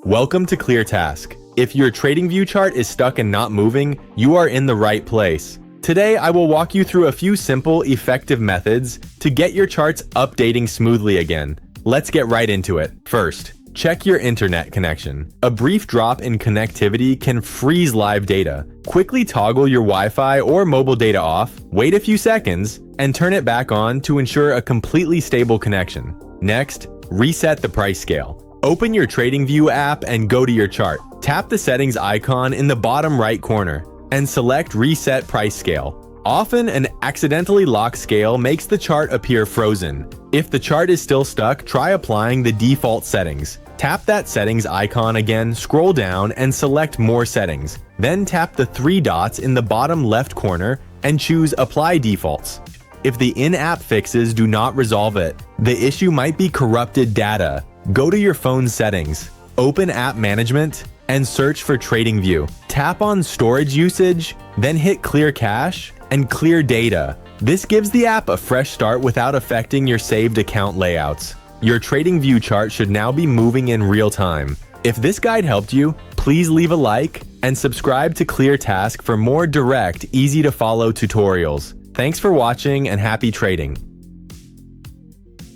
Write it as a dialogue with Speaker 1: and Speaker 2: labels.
Speaker 1: Welcome to ClearTask. If your TradingView chart is stuck and not moving, you are in the right place. Today, I will walk you through a few simple, effective methods to get your charts updating smoothly again. Let's get right into it. First, check your internet connection. A brief drop in connectivity can freeze live data. Quickly toggle your Wi-Fi or mobile data off, wait a few seconds, and turn it back on to ensure a completely stable connection. Next, reset the price scale. Open your TradingView app and go to your chart. Tap the settings icon in the bottom right corner and select Reset Price Scale. Often, an accidentally locked scale makes the chart appear frozen. If the chart is still stuck, try applying the default settings. Tap that settings icon again, scroll down, and select More Settings. Then tap the three dots in the bottom left corner and choose Apply Defaults. If the in-app fixes do not resolve it, the issue might be corrupted data. Go to your phone's settings, open App Management, and search for TradingView. Tap on Storage Usage, then hit Clear Cache and Clear Data. This gives the app a fresh start without affecting your saved account layouts. Your TradingView chart should now be moving in real time. If this guide helped you, please leave a like and subscribe to ClearTask for more direct, easy-to-follow tutorials. Thanks for watching and happy trading.